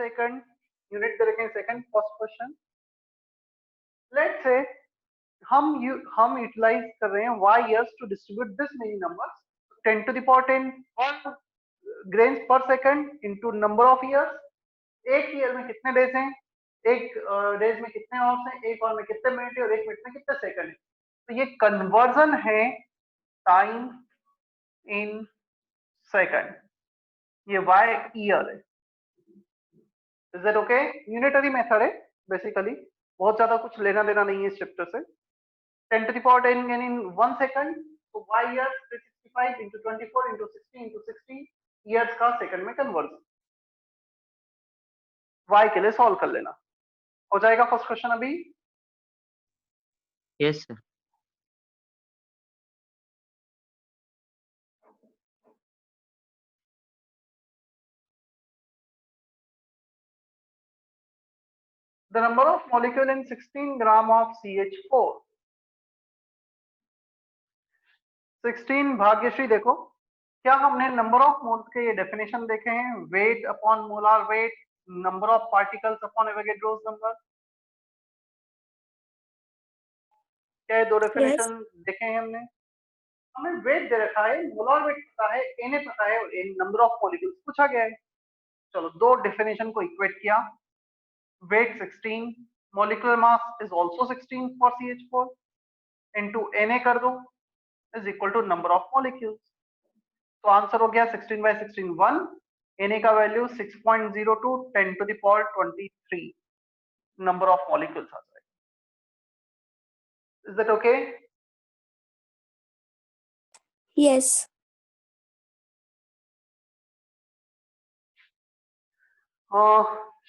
Second, unit दे रखे हैं second. First question, let's say हम यूटिलाइज कर रहे हैं y years to distribute this many numbers 10 to the power 10 और grains per second into number of years. एक year में कितने डेज हैं, एक डेज में कितने आवर्स हैं, एक आवर में कितने मिनट है और एक मिनट में कितने सेकंड है। तो ये कन्वर्जन है टाइम इन सेकंड, ये y ईयर है। Is that okay? Unitary method है बेसिकली, बहुत ज्यादा कुछ लेना देना नहीं है इस चैप्टर से। 10 to the power 10 in 1 second, तो y years 365 into 24 into 60 into 60 years का सेकंड में कन्वर्जन y के लिए सॉल्व कर लेना। हो जाएगा फर्स्ट क्वेश्चन अभी? Yes sir. The number of molecule in 16 gram of CH4। 16 Bhagyashree देखो, क्या हमने नंबर ऑफ मोल्स के ये डेफिनेशन देखे हैं? Weight upon molar weight, number of particles upon Avogadro's number, क्या ये दो डेफिनेशन देखे हैं हमने? हमें वेट दे रखा है, मोलार वेट पता है, Na पता है और नंबर ऑफ मॉलिक्यूल्स पूछा गया है। चलो दो डेफिनेशन को इक्वेट किया, weight 16, molecular mass is also 16 for CH4 into Na कर दो is equal to number of molecules। तो आंसर हो गया 16 by 16 1, Na का value 6.02 10 to the power 23 number of molecules आ जाएगा। Is that okay? Yes.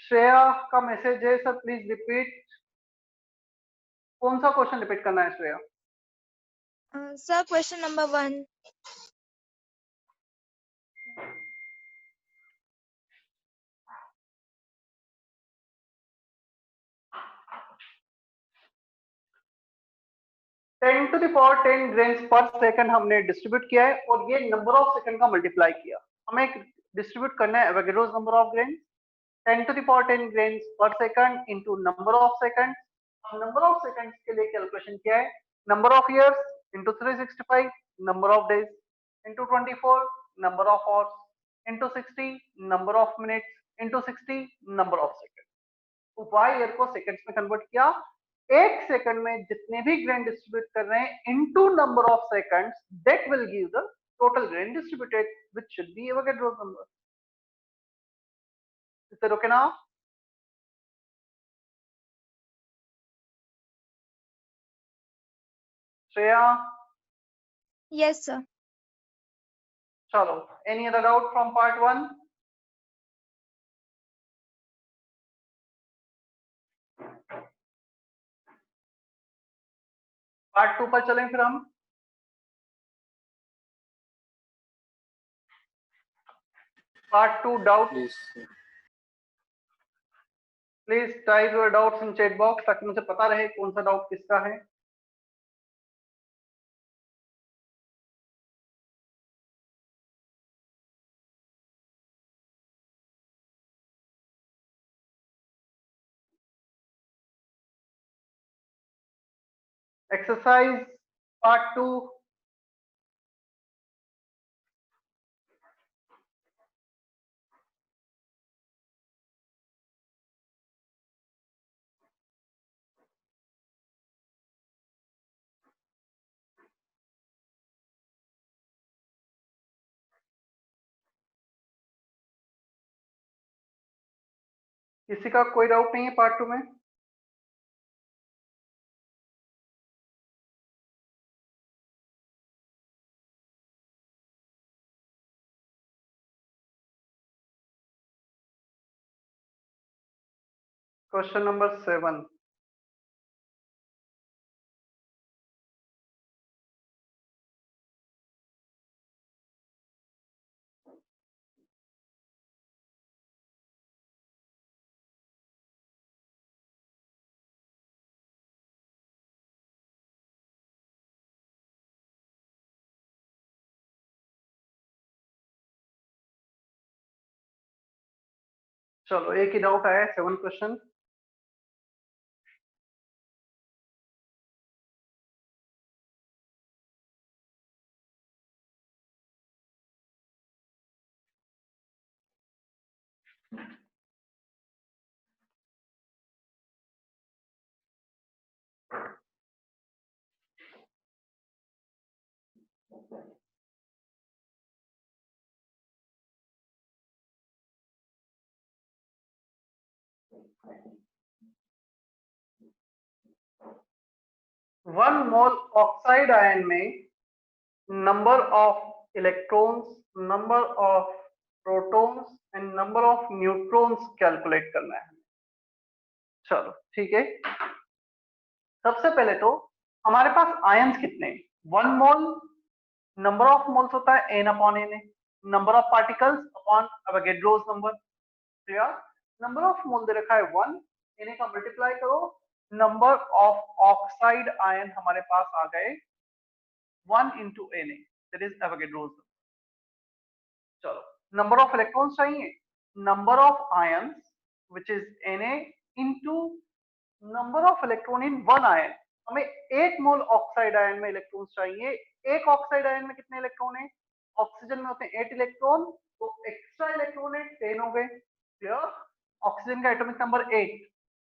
Shreya का मैसेज है सर प्लीज रिपीट। कौन सा क्वेश्चन रिपीट करना है Shreya? Sir question number 1। Ten to the power 10 grains per second हमने डिस्ट्रीब्यूट किया है और ये नंबर ऑफ सेकंड का मल्टीप्लाई किया। हमें डिस्ट्रीब्यूट करना है Avogadro's number of grains 10 to the power 10 grains per second into number of seconds। Number of seconds के लिए कैलकुलेशन किया है, number of years into 365, number of days into 24, number of hours into 60, number of minutes into 60, number of second. तो y year को seconds में convert किया, एक second में जितने भी ग्रेन डिस्ट्रीब्यूट कर रहे हैं into number of seconds, that will give the total grain distributed which should be Avogadro's number. Is that okay now? Shreya? Yes sir. चलो, any other doubt from part 1? Part 2 पर चलें फिर हम। Part 2 doubt, please type your doubts in chat box ताकि मुझे पता रहे कौन सा डाउट किसका है। एक्सरसाइज पार्ट 2, किसी का कोई डाउट नहीं है पार्ट 2 में? Question number 7। चलो एक ही डाउट आया है, 7 question. One mole oxide ion में number of electrons, number of protons and number of neutrons calculate करना है। चलो ठीक है, सबसे पहले तो हमारे पास आयंस कितने हैं? 1 मोल, नंबर ऑफ मोल्स होता है n upon Na, number of particles upon Avogadro's number. तो यार नंबर ऑफ मोल दे रखा है 1, Na का मल्टीप्लाई करो, नंबर ऑफ ऑक्साइड आयन हमारे पास आ गए 1 into Na, that is Avogadro's. चलो नंबर ऑफ इलेक्ट्रॉन्स चाहिए, number of ions which is Na into number of electron in one ion. हमें 1 मोल ऑक्साइड आयन में इलेक्ट्रॉन्स चाहिए। एक ऑक्साइड आयन में कितने इलेक्ट्रॉन है? ऑक्सीजन में होते हैं 8 इलेक्ट्रॉन, तो एक्स्ट्रा इलेक्ट्रॉन है 10 हो गए। ऑक्सीजन का atomic number 8,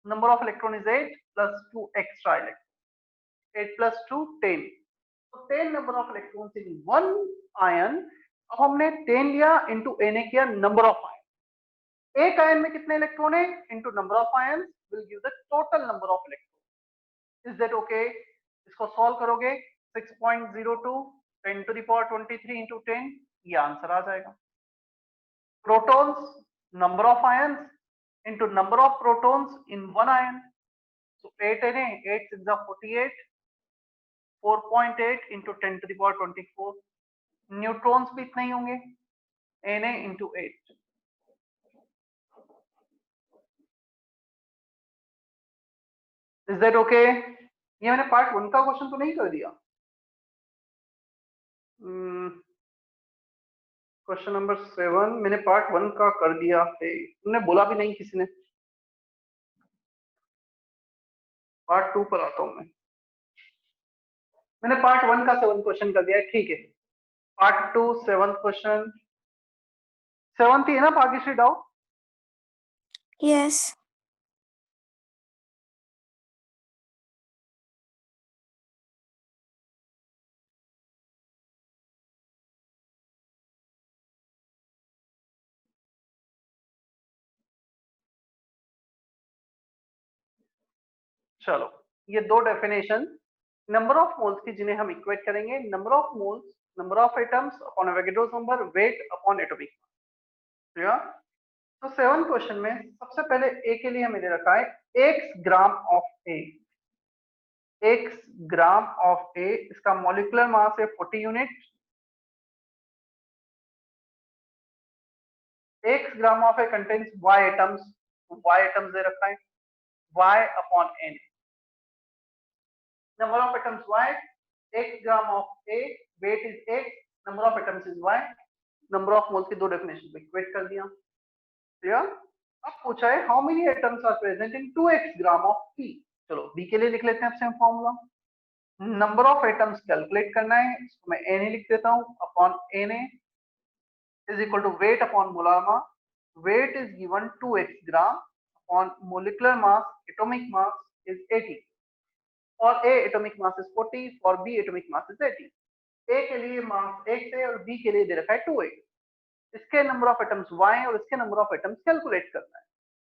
number of electron is 8 plus 2 extra electron, 8 plus 2 10, तो 10 number of electrons in one ion. अब हमने 10 लिया इनटू Na किया नंबर ऑफ आयन। एक आयन में कितने इलेक्ट्रॉन है into number of ions will give the total number of electron. Is that okay? इसको सॉल्व करोगे 6.02 10 to the power 23 into 10, ये आंसर आ जाएगा। Protons, number of ions into number of protons in one ion, so 8 Na, 8 6 are 48, 4.8 into 10 to the power 24। Neutrons भी इतने ही होंगे, Na into 8। Is that okay? ये मैंने part 1 का question तो नहीं कर दिया? क्वेश्चन नंबर 7 मैंने पार्ट 1 का कर दिया है, तुमने बोला भी नहीं किसी ने। पार्ट 2 पर आता हूं मैं। मैंने पार्ट 1 का 7 क्वेश्चन कर दिया है, ठीक है। पार्ट 2 7 क्वेश्चन, 7 ही है ना भाग्यश्री डाउट? Yes. चलो ये दो डेफिनेशन नंबर ऑफ मोल्स की जिन्हें हम इक्वेट करेंगे, number of moles, number of atoms upon Avogadro's number, weight upon atomic mass. तो 7 क्वेश्चन में सबसे पहले ए के लिए हमें दे रखा है x gram of A. x gram of A, इसका मॉलिक्यूलर मास है 40 unit. x gram of A contains y atoms, y atoms दे रखा है y upon n, number of atoms y, x gram of A, weight is x, number of atoms is y, number of moles की दो definition को equate कर दिया। Clear? अब पूछा है how many atoms are present in 2x gram of p। चलो b के लिए लिख लेते हैं same formula. Number of atoms calculate करना है, इसको मैं Na लिख देता हूं, upon Na is equal to weight upon molar mass. Weight is given 2x gram upon molecular mass, atomic mass is 80। For A atomic mass is 40, for B atomic mass is 80। A के लिए मास x है और B के लिए दे रखा है 2x। इसके number of atoms y और इसके नंबर ऑफ एटम्स कैलकुलेट करना है।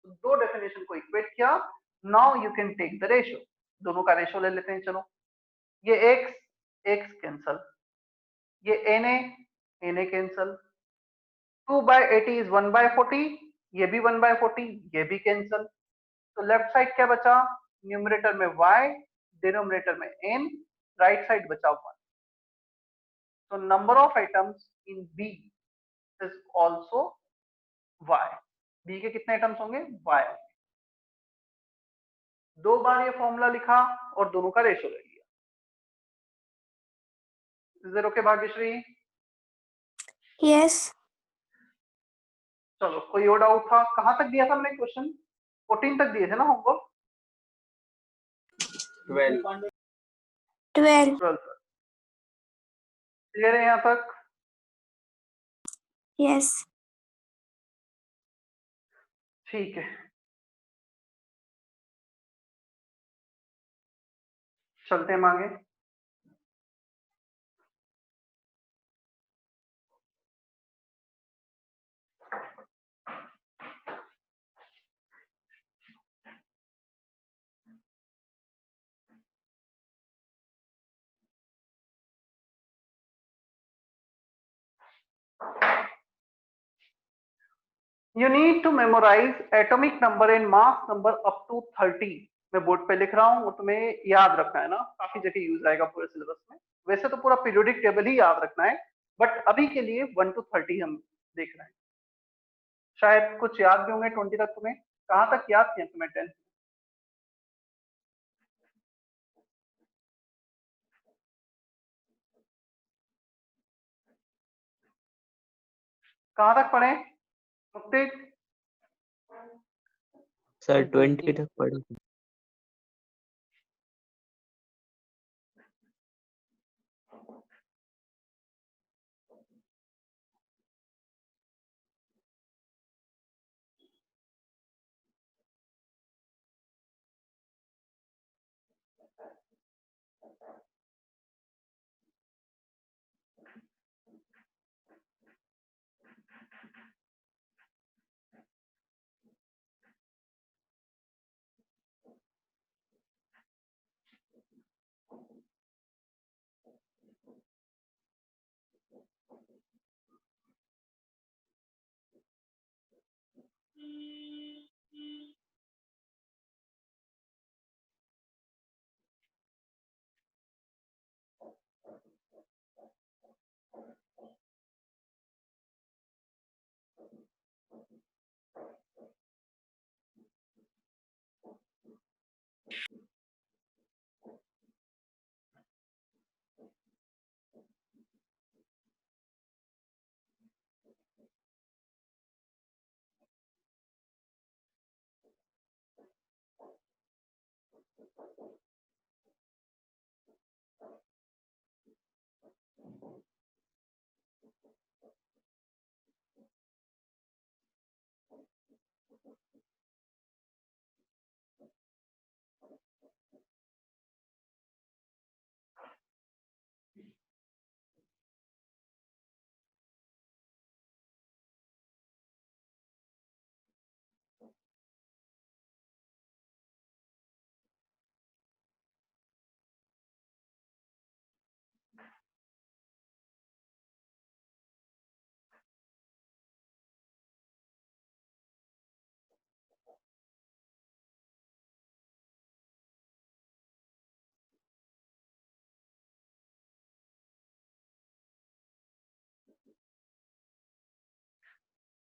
तो दो डेफिनेशन को इक्वेट किया। Now you can take the ratio, दोनों का रेशियो ले लेते हैं। चलो ये x कैंसल, ये Na कैंसल, 2/80 इज 1/40, ये भी 1/40, ये भी कैंसल। तो लेफ्ट साइड क्या बचा? न्यूमरेटर में y, डिनोमिनेटर में n, राइट साइड बचा 1। तो number of atoms in B is also y। B के कितने एटम्स होंगे? y। दो बार ये फॉर्मूला लिखा और दोनों का रेशियो ले लिया। Is that okay Bhagyashree? Yes. चलो, कोई और डाउट था? कहाँ तक दिया था मैंने क्वेश्चन? 14 तक दिए थे ना होमवर्क? 12 12. 12 तक क्लियर है यहाँ तक? Yes. ठीक है, चलते हैं हम आगे। You need to memorize atomic number and mass number up to 30. मैं बोर्ड पे लिख रहा हूँ, वो तुम्हें याद रखना है ना, काफी जगह यूज आएगा पूरे सिलेबस में। वैसे तो पूरा पीरियोडिक टेबल ही याद रखना है, बट अभी के लिए 1 to 30 हम देख रहे हैं। शायद कुछ याद भी होंगे 20 तक। तुम्हें कहाँ तक याद किया तुम्हें 10? कहाँ तक पढ़े मुक्ति? सर 20 तक पढ़े।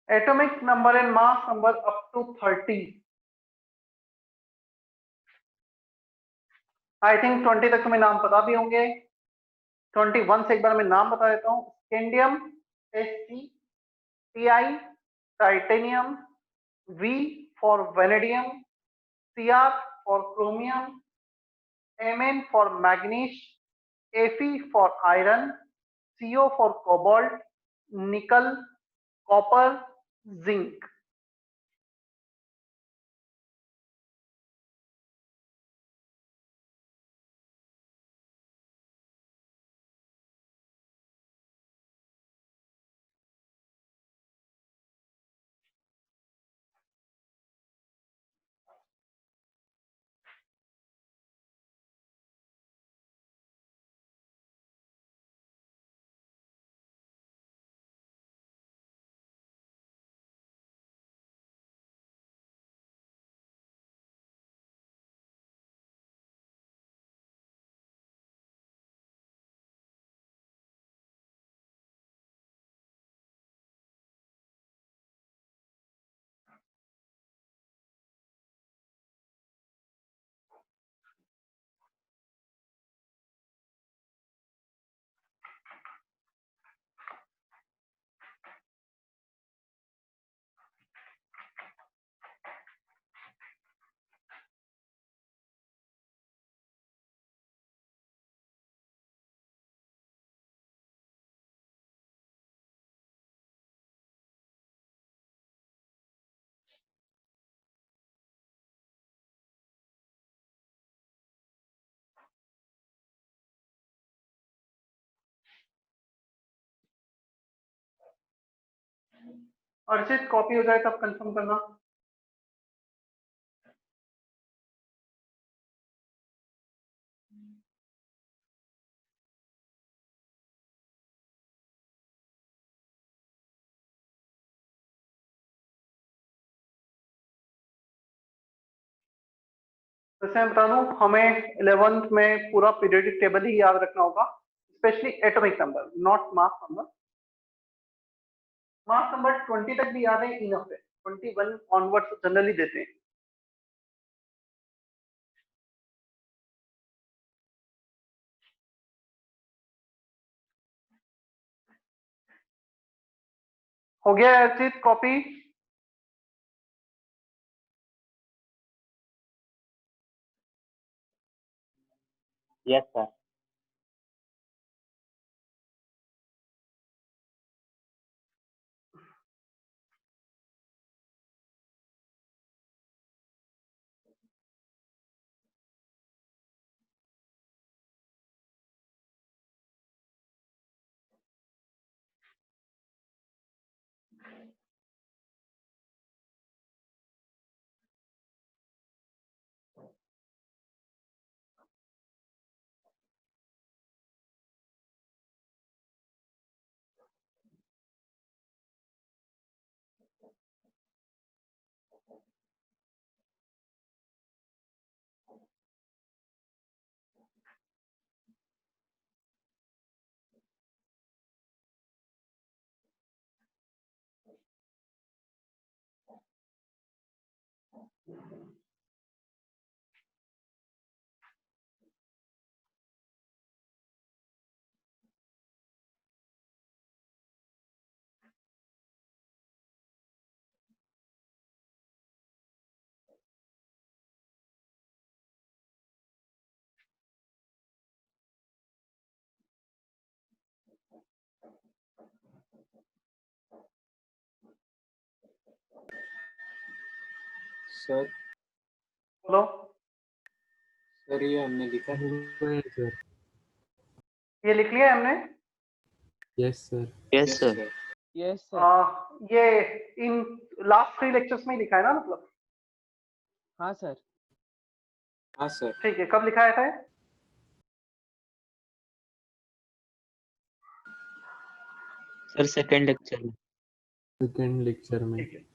Atomic number and mass number up to 30. I think 20 तक तुम्हें नाम पता भी होंगे। 21 से एक बार मैं नाम बता देता हूँ। Scandium SgTi, titanium, V for vanadium, Cr for chromium, Mn for manganese, Fe for iron, Co for cobalt, nickel, copper, zinc। Archit copy हो जाए तब कंफर्म करना। जैसे मैं बता दूं, हमें 11th में पूरा पीरियोडिक टेबल ही याद रखना होगा, specially atomic number, not mass number. Mass number 20 तक भी याद है, इनफ है। 21 ऑनवर्ड्स जनरली देते हैं। हो गया Archit copy? Yes sir. Sir बोलो। सर ये हमने लिखा है। सर ये लिख लिया हमने। Yes sir yes sir. Yes sir. ये इन लास्ट 3 लेक्चर्स में ही लिखा है ना, मतलब? हाँ सर। हाँ सर। ठीक है, कब लिखाया था? सर सेकंड लेक्चर में। सेकेंड लेक्चर में। ठीक है।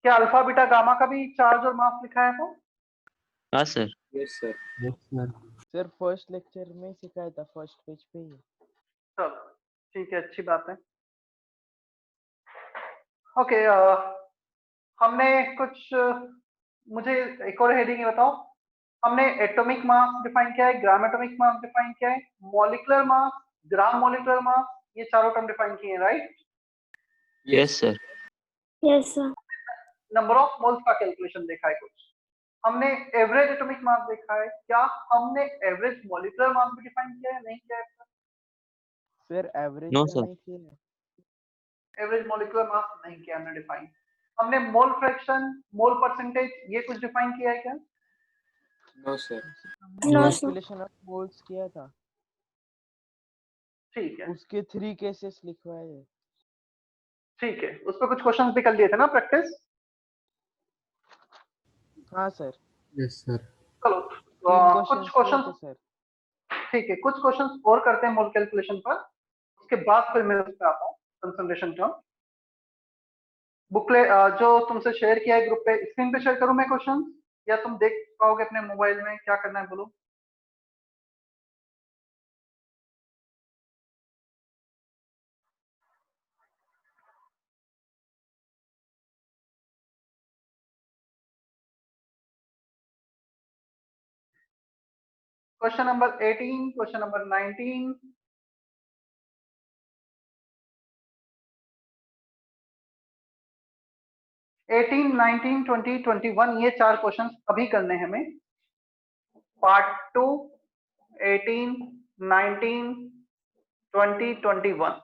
क्या अल्फा बीटा गामा का भी चार्ज और मास लिखाया था? हाँ sir. Yes sir. Yes sir. Sir first lecture में सिखाया था, फर्स्ट पेज पे ही। चलो ठीक है, अच्छी बात है। ओके, हमने कुछ मुझे एक और हेडिंग बताओ। हमने एटॉमिक मास डिफाइन किया है, ग्राम एटॉमिक मास डिफाइन किया है, मॉलिक्यूलर मास, ग्राम मॉलिक्यूलर मास, ये चारों टर्म डिफाइन किए हैं, right? Yes sir. Yes, sir. Number of moles का कैलकुलेशन देखा है कुछ। हमने एवरेज एटॉमिक मास देखा है। क्या हमने एवरेज मॉलिक्यूलर मास भी डिफाइन किया है? नहीं किया है? सर एवरेज No, तो sir. नहीं किया। एवरेज मॉलिक्यूलर मास नहीं किया हमने डिफाइन। हमने मोल फ्रैक्शन, मोल परसेंटेज, ये कुछ डिफाइन किया है क्या? No sir. No, sir. Calculation of moles किया था, ठीक है। उसके 3 केसेस लिखवाए हैं। ठीक है, उस पर कुछ क्वेश्चंस भी कर लिए थे ना, प्रैक्टिस? हाँ सर, यस सर। चलो 3 कुछ क्वेश्चंस किए थे क्वेश्चन, सर। ठीक है, कुछ क्वेश्चंस और करते हैं मोल कैलकुलेशन पर, उसके बाद फिर मैं उस पर आता हूँ। कंसंट्रेशन टर्म बुकलेट जो तुमसे शेयर किया है ग्रुप पे, स्क्रीन पे शेयर करूं मैं क्वेश्चन, या तुम देख पाओगे अपने मोबाइल में? क्या करना है बोलो। Question number 18, question number 19, eighteen, 19, 20, 21, ये 4 क्वेश्चन अभी करने हैं हमें। Part 2, 18, 19, 20, 21।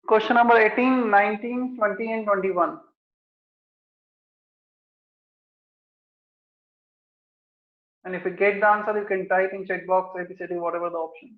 Question number 18, 19, 20 and 21. And if you get the answer, you can type in chat box ABCD, whatever the option.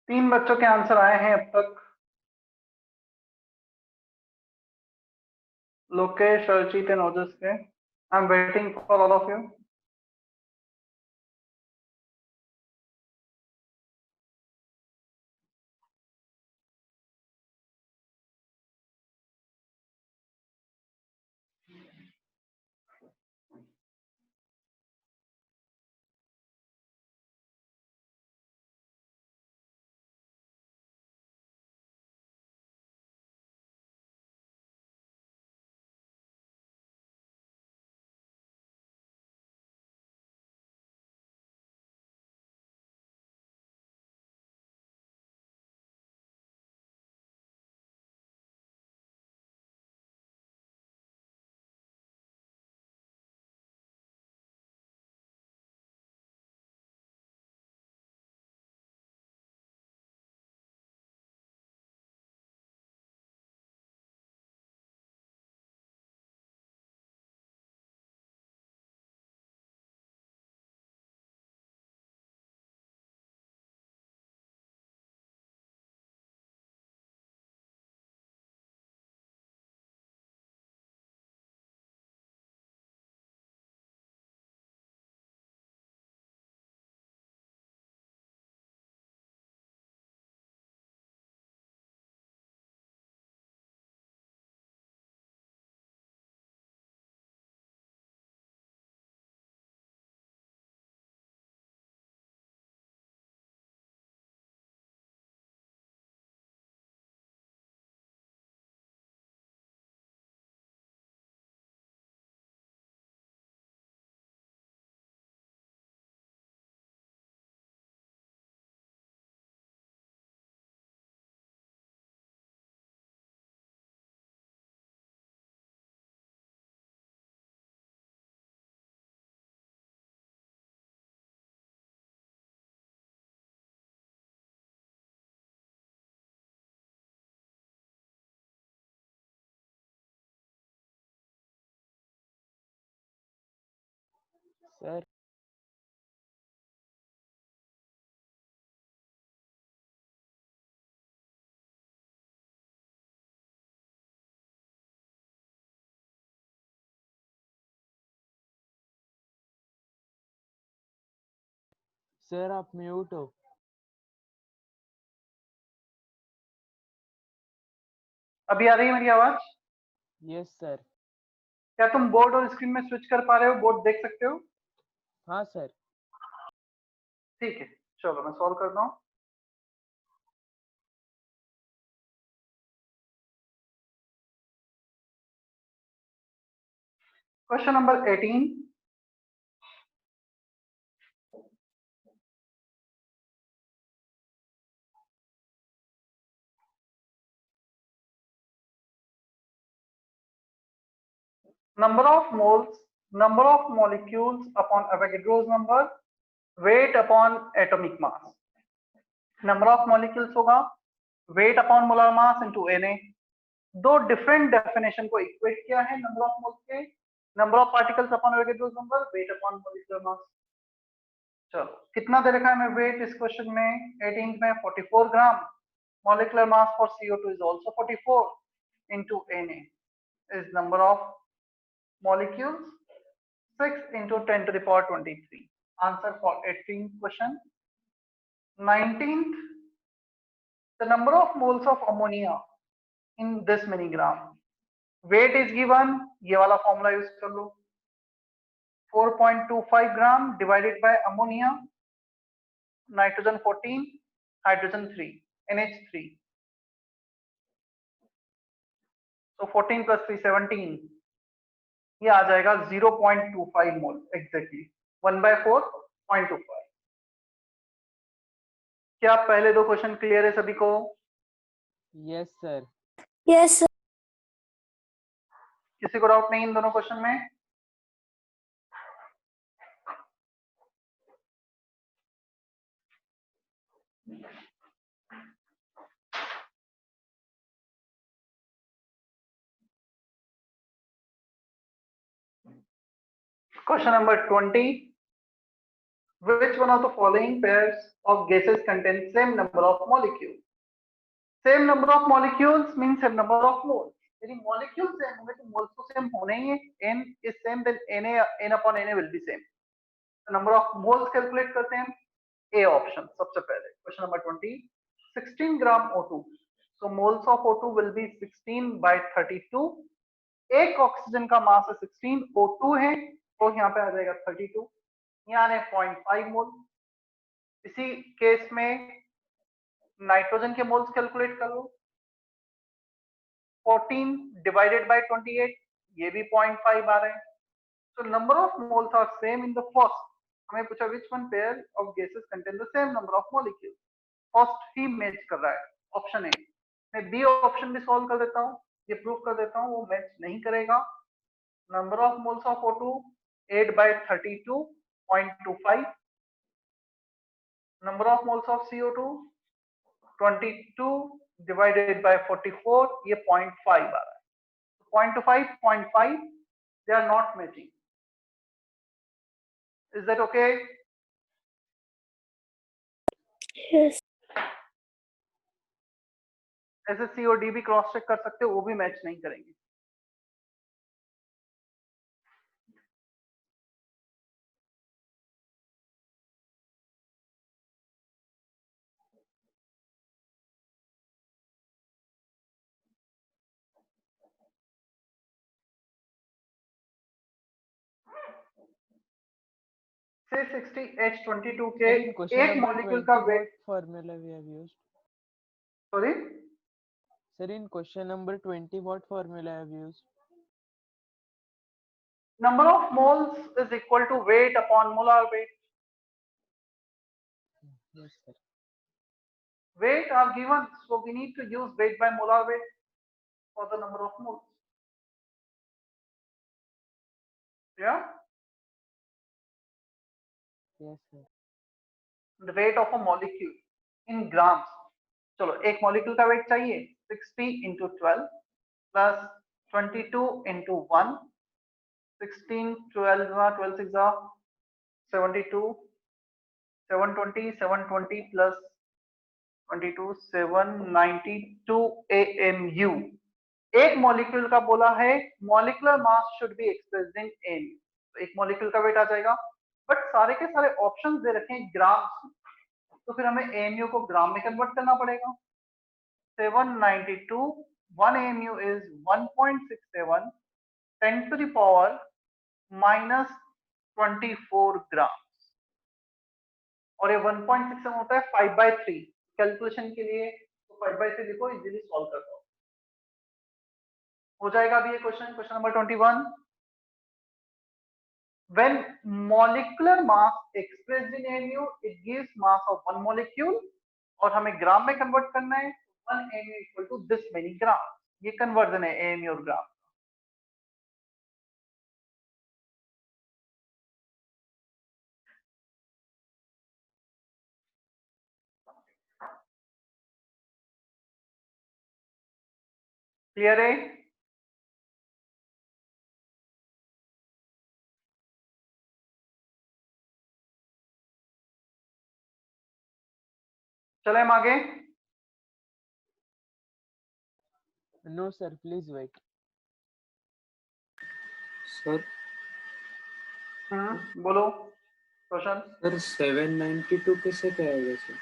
तीन बच्चों के आंसर आए हैं अब तक। लोकेश, अर्चित एंड ओजस के। I am waiting for all of you. Sir sir आप mute हो। अभी आ रही है मेरी आवाज? Yes sir. क्या तुम बोर्ड और स्क्रीन में स्विच कर पा रहे हो? बोर्ड देख सकते हो? हाँ सर। ठीक है, चलो मैं सॉल्व करता हूँ। Question number 18, number of moles, number of molecules upon Avogadro's number, weight upon atomic mass. Number of molecules होगा weight upon molar mass into Na। दो डिफरेंट डेफिनेशन को इक्वेट किया है नंबर ऑफ मोल्स के, number of particles upon Avogadro's number, weight upon molecular mass. चलो कितना दे रखा है हमें वेट इस क्वेश्चन में? 18 में 44 gram. Molecular mass for CO2 is also 44 into Na is number of molecules 6 into 10 to the power 23. Answer for 18th question. 19th, the number of moles of ammonia in this many gram. Weight is given, ये वाला formula use कर लो, 4.25 gram divided by ammonia, nitrogen 14, hydrogen 3, NH3. So 14 plus 3 17. ये आ जाएगा 0.25 मोल exactly, 1/4.25। क्या पहले दो question clear है सभी को? Yes sir. Yes, sir. किसी को डाउट नहीं इन दोनों क्वेश्चन में? Question number 20. Which one of the following pairs of gases contain same number of molecules? Same number of molecules means same number of moles. यदि molecules same होंगे तो moles तो same होने ही है। N is same, then N upon Na will be same. So number of moles calculate करते हैं। A option सबसे पहले। Question number 20. 16 gram O2. So moles of O2 will be 16/32. एक ऑक्सीजन का मास है 16, O2 है तो यहाँ पे आ जाएगा 32, यहाँ आने 0.5 मोल। इसी केस में नाइट्रोजन के मोल्स कैलकुलेट कर लो, 14 डिवाइडेड बाय 28, ये भी 0.5 आ रहे हैं। So number of moles are same in the first. हमें पूछा which one pair of gases contain the same number of molecules. First he match कर रहा है, ऑप्शन ए। मैं बी ऑप्शन भी सॉल्व कर देता हूँ, ये प्रूव कर देता हूँ वो मैच नहीं करेगा। Number of moles of O2 8/32.25, number of moles of CO2 22 divided by 44, ये 0.5 आ रहा है। 0.25, 0.5, they are not matching. Is that okay? Yes. ऐसे C और D भी क्रॉस चेक कर सकते हो, वो भी मैच नहीं करेंगे। से 60H22 के एक मॉलिक्यूल का weight, formula we have used? Sorry Sir, in question number 20, what formula have you used? number of moles is equal to weight upon molar weight. Yes, sir. Weight are given, so we need to use weight by molar weight for the number of moles. Yeah, Yes, sir. the weight of a molecule in grams. चलो एक molecule का wait चाहिए, 60 into 12 plus 22 into 1, 16 12 12 6 72, 720, 720 plus 22, 792 AMU। एक molecule का बोला है molecular mass should be expressed in MU, तो एक मॉलिक्यूल का वेट आ जाएगा। बट सारे के सारे ऑप्शंस दे रखे हैं ग्राम, तो फिर हमें एमयू को ग्राम में कन्वर्ट करना पड़ेगा। 792, 1 AMU is 1.67, 10 to the power minus 24 ग्राम, और ये 1.67 होता है 5/3। कैलकुलेशन के लिए तो 5/3 लिखो, इजीली सॉल्व कर दो, हो जाएगा अभी ये question. Question number 21, when molecular mass expressed in AMU it gives mass of one molecule, और हमें ग्राम में कन्वर्ट करना है, 1 AMU equal to this many gram. ये कन्वर्जन है AMU और ग्राम। क्लियर है? चले हम आगे। No, sir. Please wait. Sir बोलो क्वेश्चन। सर 792 कैसे आएगा सर?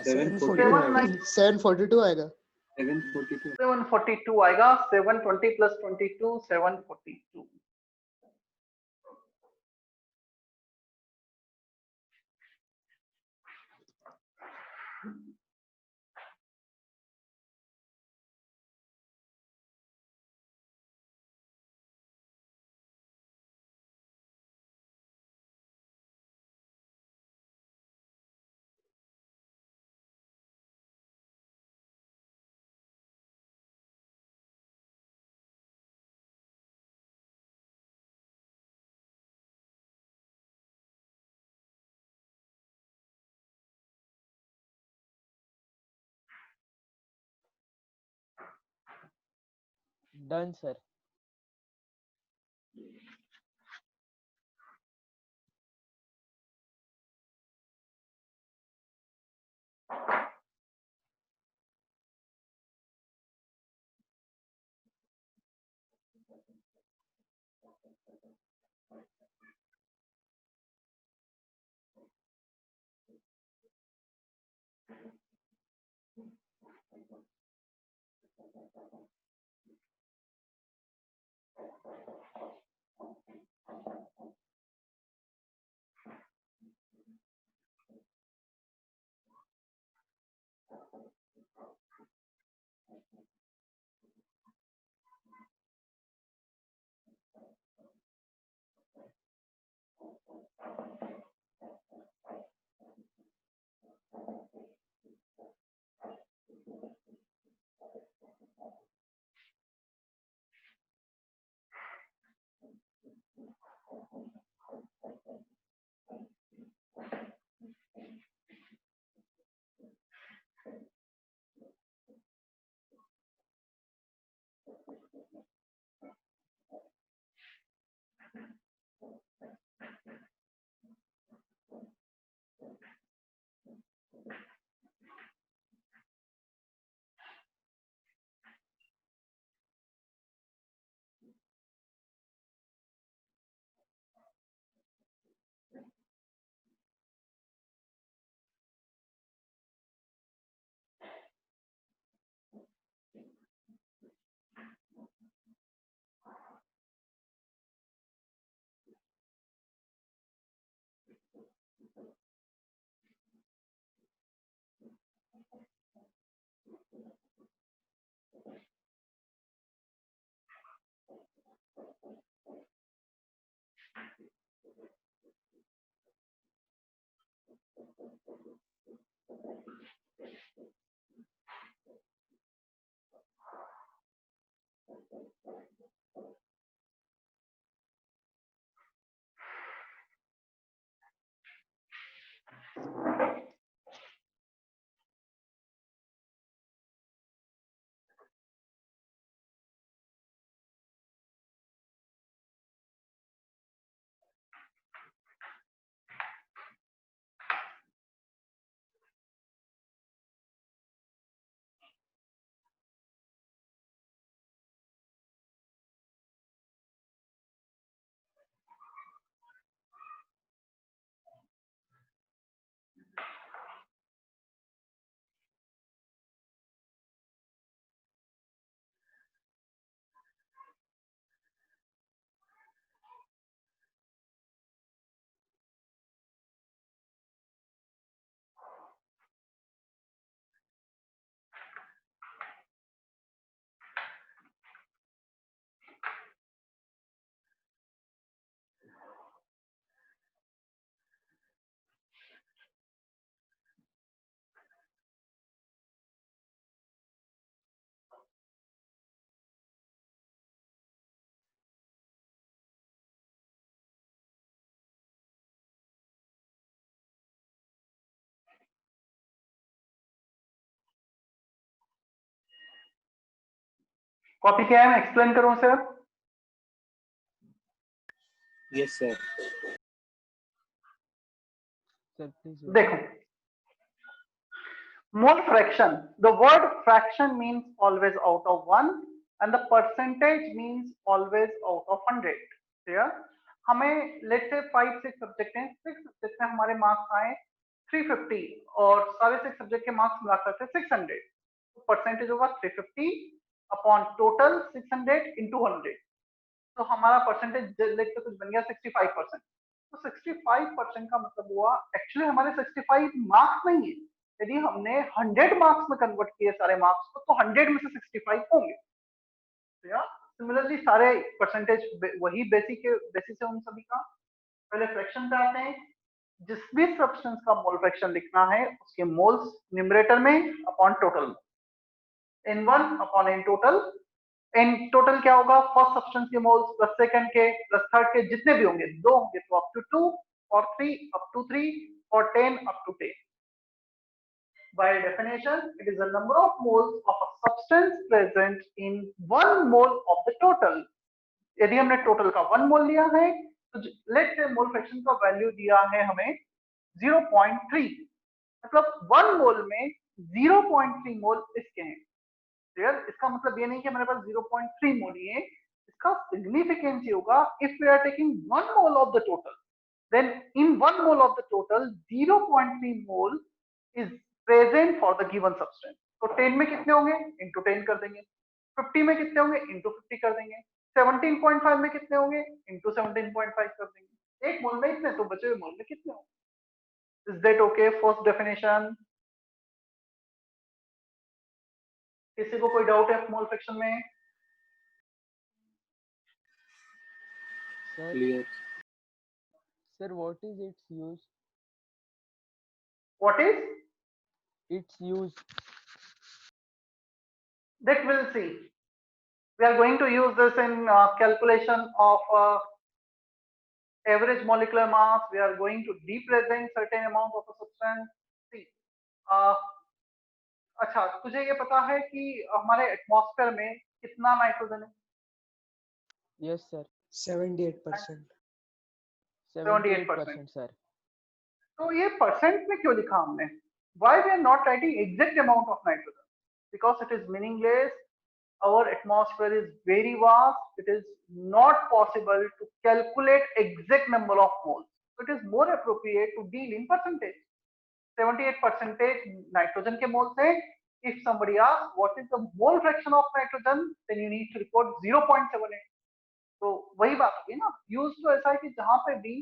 742 742 आएगा। 742 आएगा। 742 742 आएगा। 720 प्लस 22, 742। Done, sir. कॉपी किया है, मैं एक्सप्लेन करूं sir? Yes sir. Sir, please. देखो, mole fraction, the word fraction means always out of 1 and the percentage means always out of 100. clear? हमें लेट्स से 5-6 सब्जेक्ट हैं, 6 सब्जेक्ट में हमारे marks आए 350 और सारे 6 सब्जेक्ट के मार्क्स मिलाकर थे 600, तो परसेंटेज होगा 350 अपॉन टोटल 600 इंटू 100, तो हमारा परसेंटेज लेट से कुछ बन गया 65%। तो 65% का मतलब हुआ एक्चुअली हमारे 65 मार्क्स नहीं है, यदि हमने 100 मार्क्स में कन्वर्ट किए सारे मार्क्स को तो 100 में से 65 होंगे। तो यार सिमिलरली सारे परसेंटेज वही बेसिस है उन सभी का। पहले फ्रैक्शन पे आते हैं, जिस भी सब्सटेंस का मोल फ्रैक्शन लिखना है उसके मोल्स न्यूमरेटर में upon total, n1 upon n total. n total क्या होगा? फर्स्ट सब्सटेंस के मोल्स प्लस सेकंड के प्लस थर्ड के जितने भी होंगे, 2 होंगे तो अप टू 2 और 3 अप टू 3 और 10 up to 10। By definition, it is the number of moles of a substance present in 1 mole of the total. यदि हमने टोटल का 1 मोल लिया है तो लेट्स से मोल फ्रैक्शन का वैल्यू दिया है हमें 0.3, मतलब 1 मोल में 0.3 मोल इसके हैं। क्लियर? इसका मतलब ये नहीं कि हमारे पास 0.3 मोल ही है, इसका सिग्निफिकेंस ये होगा if we are taking 1 mole of the total, then in 1 mole of the total 0.3 mole is present for the given substance. तो 10 में कितने होंगे? into 10 कर देंगे। 50 में कितने होंगे? into 50 कर देंगे। 17.5 में कितने होंगे? into 17.5 कर देंगे। एक मोल में इतने, तो बचे हुए मोल में कितने होंगे? Is that okay? First definition. किसी को कोई डाउट है मोल फ्रैक्शन में? Sir, clear. sir, what is its use? What is? Its use. That we'll see. We are going to use this in calculation of average molecular mass. We are going to represent certain amount of a substance. See, अच्छा, तुझे ये पता है कि हमारे atmosphere में कितना nitrogen है? Yes, sir. 78%. 78%, sir. तो ये परसेंट में क्यों लिखा हमने? Why we are not writing exact amount of nitrogen? Because it is meaningless. Our atmosphere is very vast. It is not possible to calculate exact number of moles. So it is more appropriate to deal in percentage. 78% nitrogen के moles हैं. If somebody asks what is the mole fraction of nitrogen, then you need to report 0.78. तो वही बात होगी ना, use तो ऐसा है कि जहां पे भी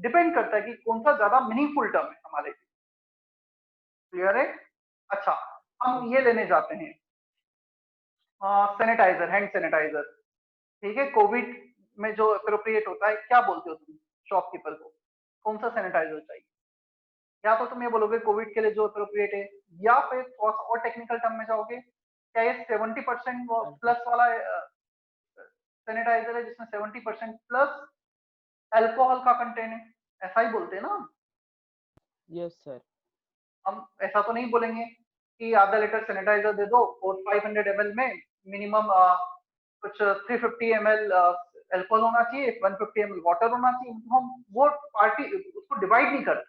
डिपेंड करता है कि कौन सा ज्यादा मीनिंगफुल टर्म है हमारे लिए। क्लियर है? अच्छा, हम ये लेने जाते हैं सैनिटाइजर, हैंड सैनिटाइजर। ठीक है, कोविड में जो अप्रोप्रिएट होता है, क्या बोलते हो तुम शॉपकीपर को? कौन सा सैनिटाइजर चाहिए? या तो तुम ये बोलोगे कोविड के लिए जो अप्रोप्रिएट है, या फिर थोड़ा सा और टेक्निकल टर्म में जाओगे, क्या ये 70% प्लस वाला सैनिटाइजर है जिसमें 70% प्लस अल्कोहल का कंटेंट है? ऐसा ही बोलते हैं ना हम। Yes, sir. हम ऐसा तो नहीं बोलेंगे कि आधा लीटर सैनिटाइजर दे दो और 500 ml में मिनिमम कुछ 350 ml अल्कोहल होना चाहिए, 150 ml वाटर होना चाहिए। हम वो पार्टी उसको डिवाइड नहीं करते,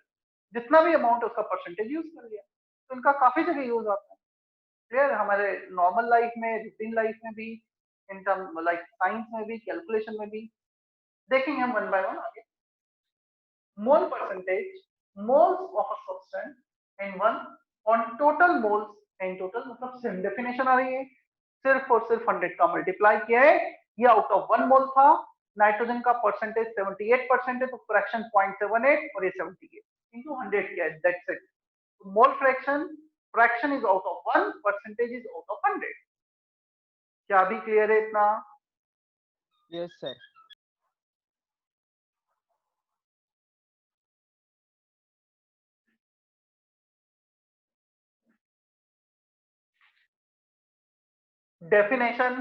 जितना भी अमाउंट है उसका परसेंटेज यूज कर लिया। तो इनका काफी जगह यूज आता है। क्लियर? हमारे नॉर्मल लाइफ में, रूटीन लाइफ में भी, इन टर्म लाइक साइंस में भी, कैलकुलेशन में भी। देखेंगे हम वन बाय वन आगे। Mole percentage, moles of a substance N1 on total moles, N total मतलब सेम डेफिनेशन आ रही है, सिर्फ और सिर्फ 100 का मल्टीप्लाई किया है। ये आउट ऑफ 1 मोल था। नाइट्रोजन का परसेंटेज 78% है, तो फ्रैक्शन 0.78 और ये 78 into 100 किया है, that's it. Mole fraction is out of 1, percentage is out of 100। क्या भी क्लियर है इतना? Yes, sir. डेफिनेशन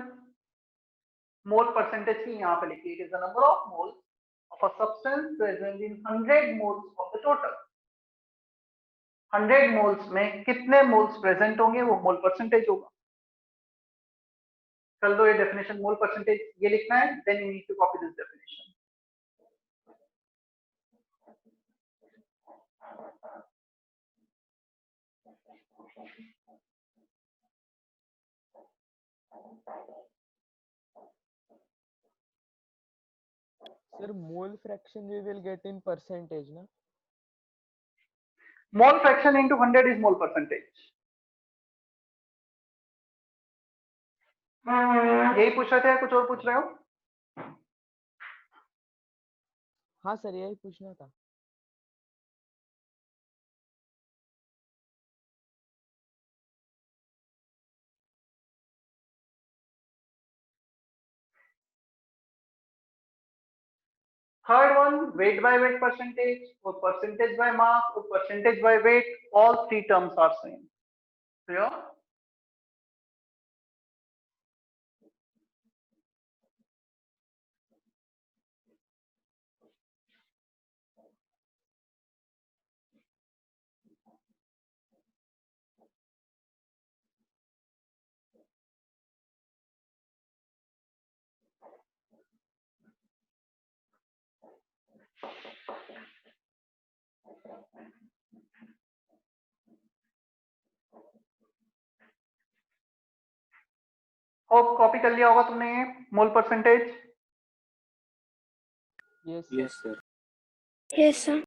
मोल परसेंटेज की यहाँ पे लिखी है, it is the number of moles of a substance present in 100 moles of the total. 100 moles में कितने मोल्स प्रेजेंट होंगे वो मोल परसेंटेज होगा। कर दो ये डेफिनेशन, मोल परसेंटेज ये लिखना है, then you need to copy this definition. Sir, mole fraction we will get in percentage, na? Mole fraction into 100 is mole percentage. यही पूछ रहे थे या कुछ और पूछ रहे हो? हाँ सर, यही पूछना था. Third one, weight by weight percentage or percentage by mass or percentage by weight, all three terms are same. Clear? Hope copy कर लिया होगा तुमने ये मोल percentage. Yes, sir. Yes, sir. Yes, sir.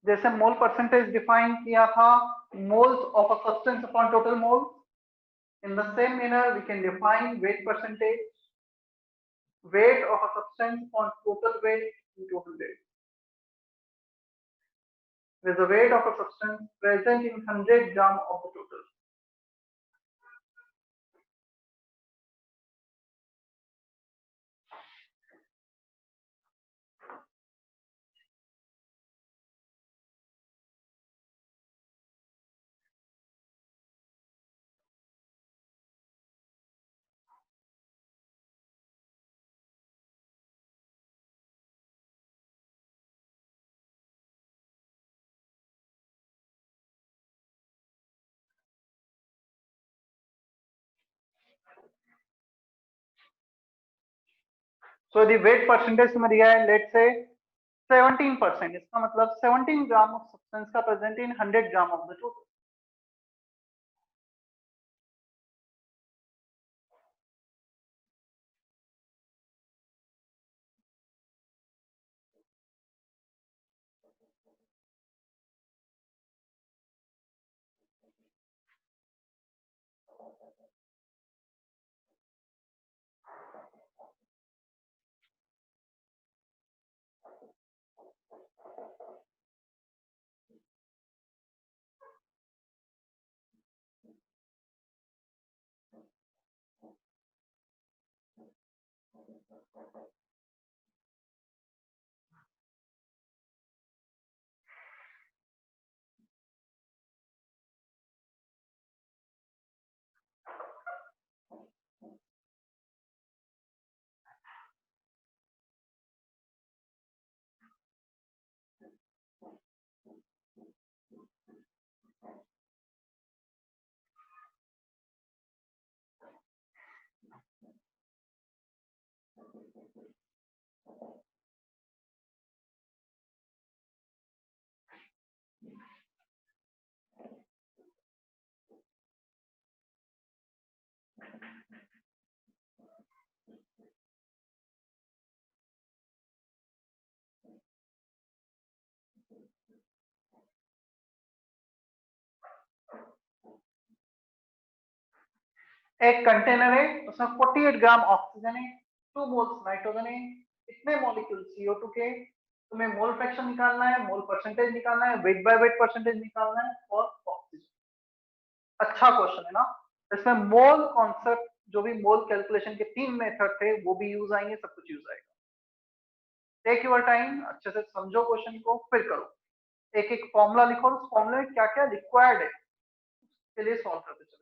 जैसे मोल परसेंटेज डिफाइन किया था, moles of a substance upon total mole. In the same manner, we can define weight percentage, weight of a substance on total weight into 100. With the weight of a substance present in 100 gram of the total. So the weight percentage में दिया है, let's say 17%. इसका मतलब 17 gram of substance का present in 100 gram of the total. एक container है, उसमें 48 gram oxygen है, 2 मोल्स नाइट्रोजन है, इतने मॉलिक्यूल CO2 के, तुम्हें मोल फ्रैक्शन निकालना है, मोल परसेंटेज निकालना है, वेट बाय वेट परसेंटेज निकालना है और ऑक्सीजन। अच्छा क्वेश्चन है ना। इसमें मोल कॉन्सेप्ट, जो भी मोल कैलकुलेशन के 3 मेथड थे वो भी यूज आएंगे, सब कुछ यूज आएगा। टेक योर टाइम, अच्छे से समझो क्वेश्चन को, फिर करो। एक एक फॉर्मूला लिखो, उस फॉर्मूले में क्या क्या रिक्वायर्ड है उसके लिए सॉल्व करते चले जाओ।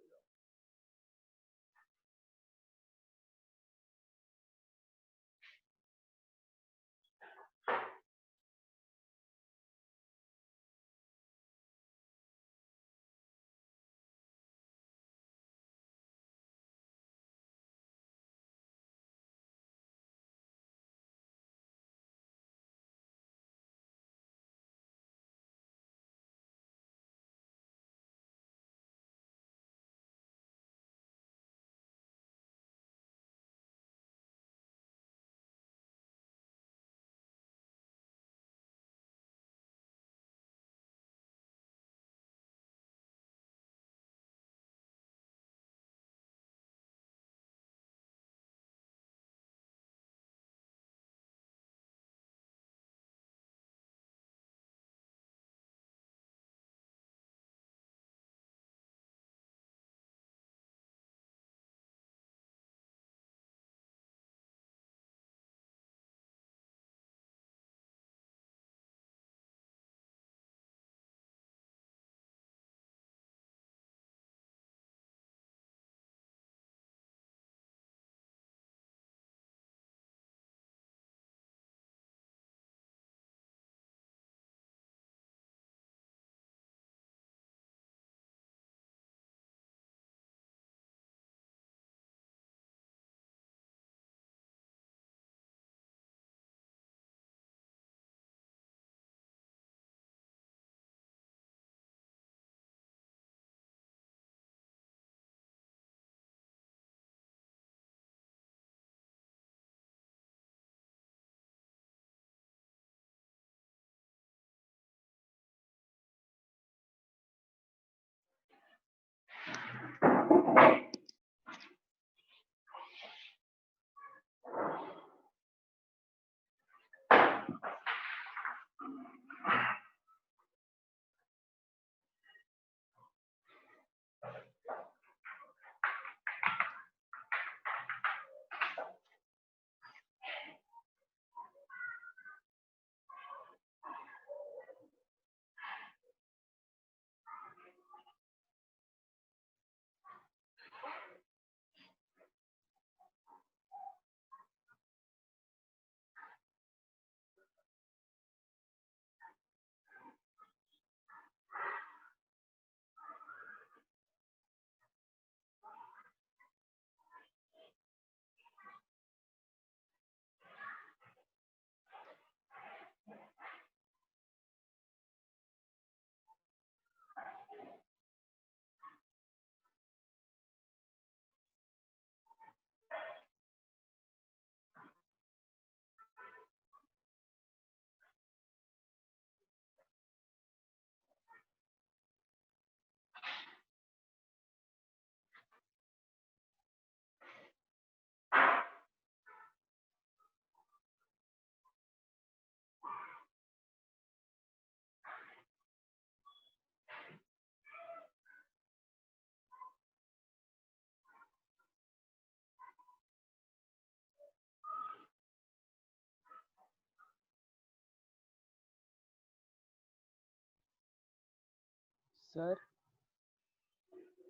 सर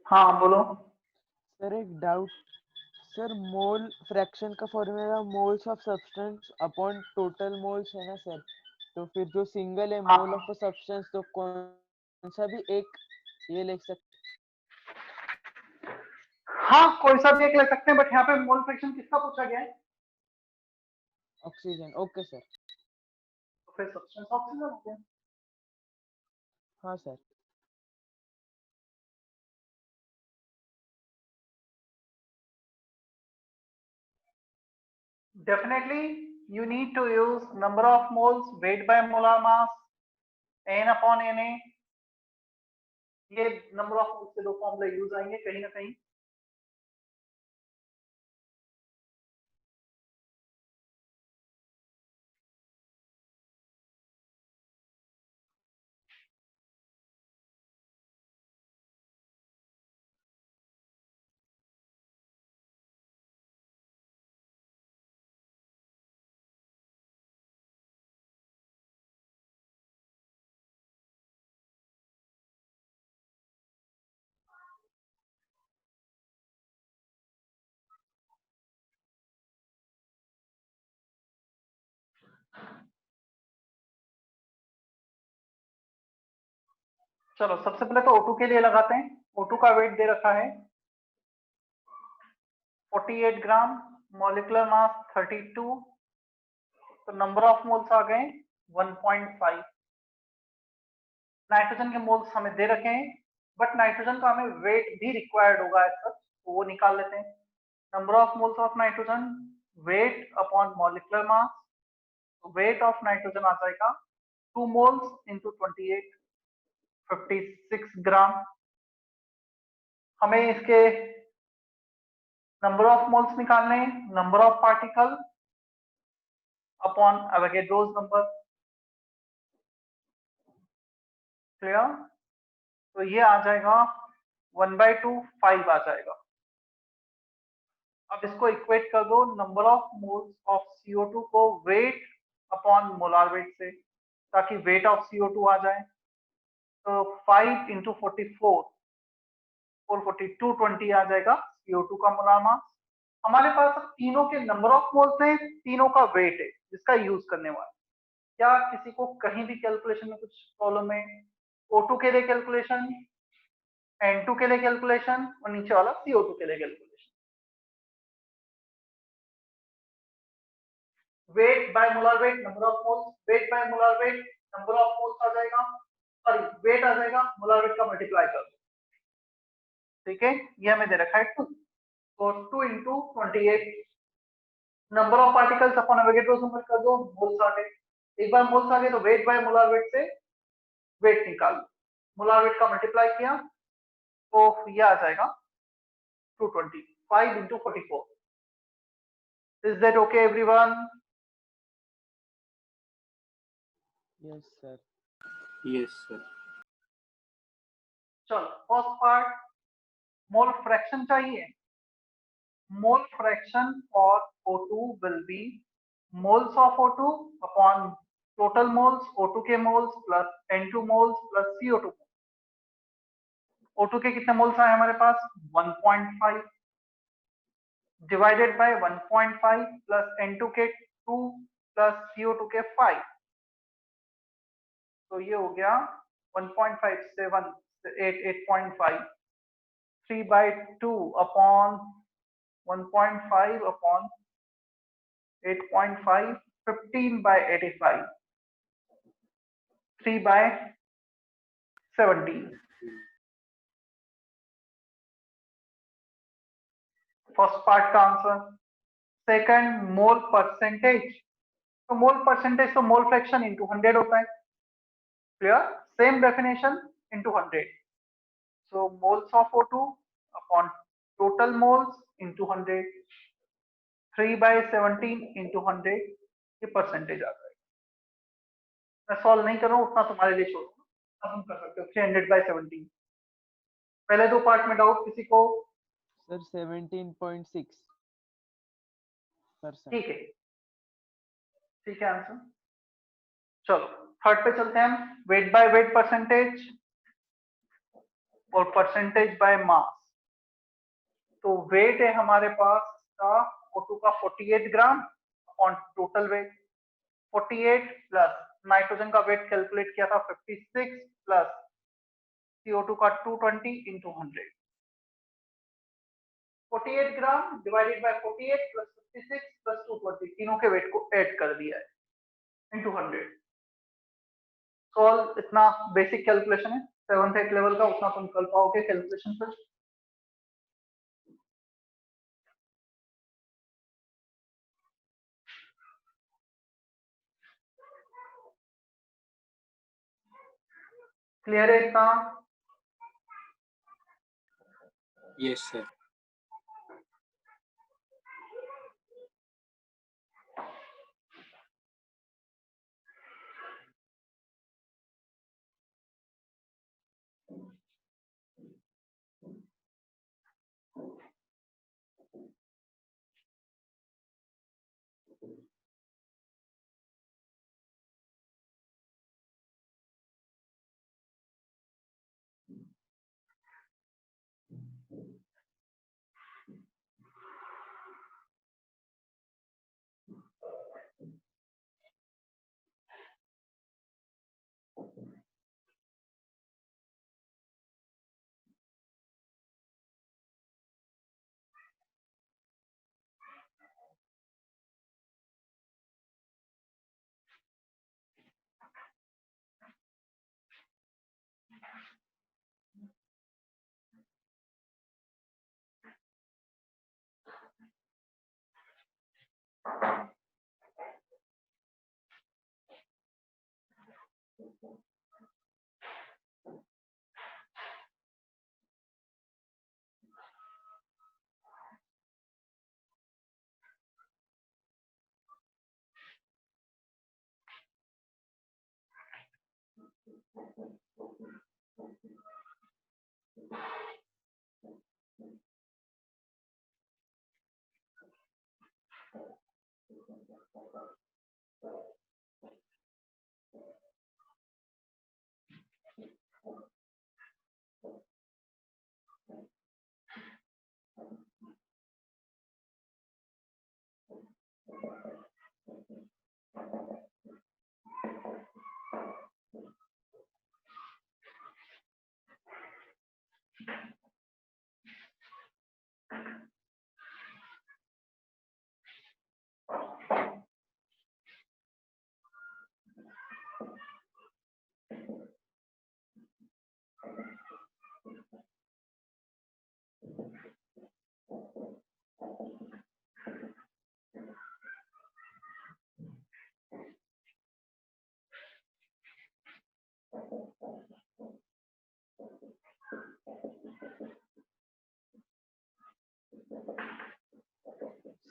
हाँ बोलो। सर एक डाउट सर, मोल फ्रैक्शन का formula moles of substance upon total moles है ना सर, तो फिर जो सिंगल है मोल हाँ ऑफ अ सब्सटेंस, तो कौन सा भी एक ये लिख सकते? हाँ, कोई सा भी एक ले सकते हैं, बट यहाँ पे मोल फ्रैक्शन किसका पूछा गया है? ऑक्सीजन। Okay sir. तो फिर सब्सटेंस ऑक्सीजन हो गया। हाँ sir. Definitely you need to use number of moles, weight by molar mass, n upon Na। ये नंबर ऑफ मोल्स के दो फॉर्मूले यूज आएंगे कहीं ना कहीं। चलो सबसे पहले तो O2 के लिए लगाते हैं। O2 का वेट दे रखा है 48 ग्राम, मॉलिक्यूलर मास 32, तो नंबर ऑफ मोल्स आ गए 1.5। नाइट्रोजन के मोल्स हमें दे रखे हैं, बट नाइट्रोजन का हमें वेट भी रिक्वायर्ड होगा एज सच, तो वो निकाल लेते हैं। Number of moles of nitrogen, wait upon molecular मास, तो वेट ऑफ नाइट्रोजन आ जाएगा 2 मोल्स इंटू 28, 56 ग्राम। हमें इसके नंबर ऑफ मोल्स निकालने हैं, number of particle upon Avogadro's number. Clear? तो ये आ जाएगा 1/2, 5 आ जाएगा। अब इसको इक्वेट कर दो number of moles of CO2 को वेट अपॉन मोलार वेट से, ताकि वेट ऑफ CO2 आ जाए। तो 5 इंटू 44, 442, 20 आ जाएगा CO2 का मोलार मास। हमारे पास अब तीनों के नंबर ऑफ मोल्स है, तीनों का वेट है जिसका यूज करने वाला। क्या किसी को कहीं भी कैलकुलेशन में कुछ प्रॉब्लम है? O2 के लिए कैलकुलेशन, N2 के लिए कैलकुलेशन और नीचे वाला CO2 के लिए calculation. Weight by molar weight, number of moles, weight by molar weight, number of moles आ जाएगा, सॉरी वेट आ जाएगा, मोलर वेट का मल्टीप्लाई कर दो। ठीक है, ये हमें दे रखा है 2, तो 2 into 28, number of particles upon Avogadro's number कर दो, मोल्स आ गए। एक बार मोल्स आ गए तो वेट बाय मोलर वेट से वेट निकाल लो, मोलर वेट का मल्टीप्लाई किया तो ये आ जाएगा 220, 5 into 44। Is that okay everyone? Yes, sir. Yes, sir. चलो फर्स्ट पार्ट, मोल फ्रैक्शन चाहिए। Mole fraction for O2 will be moles of O2 upon total moles, O2 के moles plus N2 moles plus CO2 moles। O2 के कितने moles आए हमारे पास? 1.5 divided by 1.5 plus N2 के 2 plus CO2 के 5, तो ये हो गया 1.5, 7, 8, 8.5, 3/2 अपॉन 1.5 upon 8.5, 15/85, 3/17। फर्स्ट पार्ट का आंसर। सेकंड, मोल परसेंटेज, तो मोल परसेंटेज तो मोल फ्रैक्शन इंटू 100 होता है। Clear? Same definition into 100, so moles of O2 upon total moles into 100, 3/17 into 100, ये परसेंटेज आ जाएगा। मैं सॉल्व नहीं कर रहा हूँ, उतना तुम्हारे लिए छोड़ूंगा, अब हम कर सकते हो 300/17। पहले दो पार्ट में डाउट किसी को? Sir, 17.6%. ठीक है, ठीक है आंसर। चलो थर्ड पे चलते हैं हम, वेट बाय वेट परसेंटेज और परसेंटेज बाय मास। तो वेट है हमारे पास का O2 का 48 ग्राम upon total weight, 48 plus nitrogen का वेट कैलकुलेट किया था 56 प्लस CO2 का 220 into 100, 48 gram divided by 48 plus 56 plus 220, तीनों के वेट को ऐड कर दिया है इंटू 100। सॉल्व, इतना बेसिक कैलकुलेशन है, 7th 8th लेवल का, उतना तुम कर पाओगे कैलकुलेशन पर। क्लियर है इतना? Yes, sir.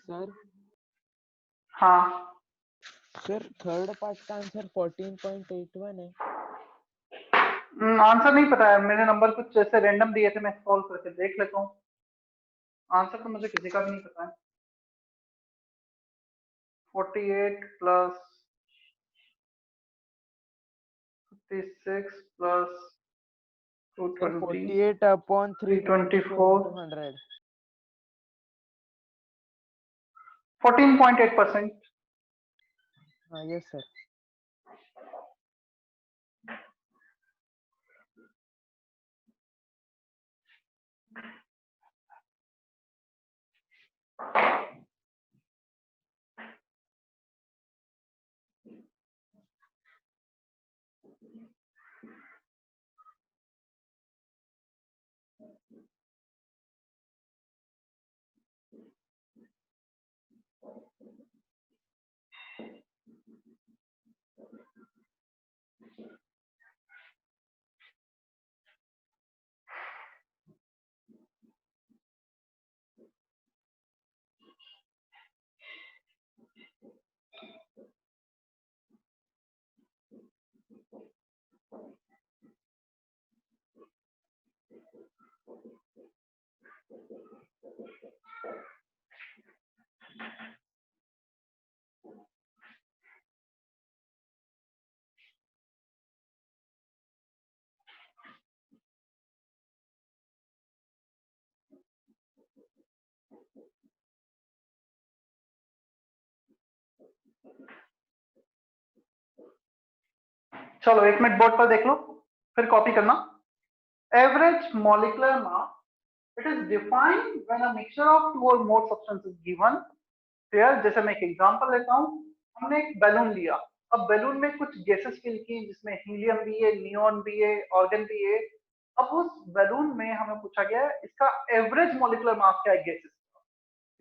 सर हाँ सर थर्ड पार्ट का आंसर 14.81 है। आंसर नहीं पता है, मैंने नंबर कुछ ऐसे रैंडम दिए थे, मैं सॉल्व करके देख लेता हूँ। आंसर तो मुझे किसी का भी नहीं पता है। 48 plus 56 plus sir 220 48 upon 324 into 100। 14.8%। हाँ यस सर। चलो 1 मिनट बोर्ड पर देख लो, फिर कॉपी करना। Average molecular mass, it is defined when a mixture of two or more substances is given। फिर जैसे मैं एक एग्जांपल लेता हूँ, हमने एक बैलून लिया, अब बैलून में कुछ गैसेस फिल की जिसमें हीलियम भी है, नियॉन भी है, ऑर्गन भी है। अब उस बैलून में हमें पूछा गया है इसका एवरेज मॉलिक्यूलर मास क्या है गैसेस का।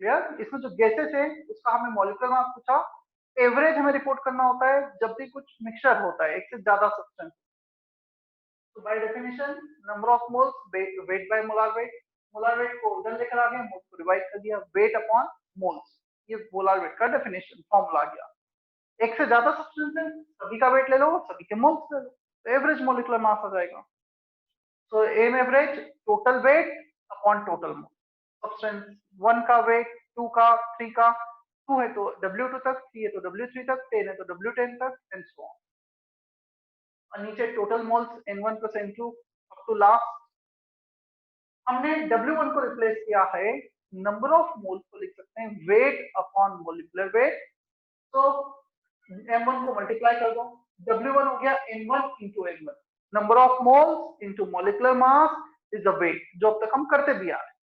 क्लियर? इसमें जो गैसेस है उसका हमें मॉलिक्यूलर मास पूछा, एवरेज हमें रिपोर्ट करना होता है जब भी कुछ मिक्सचर होता है, एक से ज्यादा सब्सटेंस। तो by definition number of moles weight by molar weight, molar weight को उधर लेकर आ गए, मोल्स को डिवाइड कर दिया, वेट अपॉन मोल्स, ये मोलार वेट का डेफिनेशन फॉर्मूला आ गया। एक से ज्यादा सब्सटेंस है, सभी का वेट ले लो, सभी के मोल्स ले लो, तो एवरेज मॉलिक्यूलर मास आ जाएगा। So M average total weight upon total mole, substance 1 का वेट, 2 का, 3 का, 2 है तो W2 तक, 3 है तो W3 तक, 10 है तो W10 तक एंड सो ऑन। और नीचे total moles N1 plus N2 up to last. हमने W1 को रिप्लेस किया है, नंबर ऑफ मोल्स को लिख सकते हैं वेट अपॉन मोलिकुलर वेट। तो M1 को मल्टीप्लाई कर दो, W1 हो गया N1 into N1, number of moles into molecular mass is the weight, जो अब तक हम करते भी आ रहे हैं।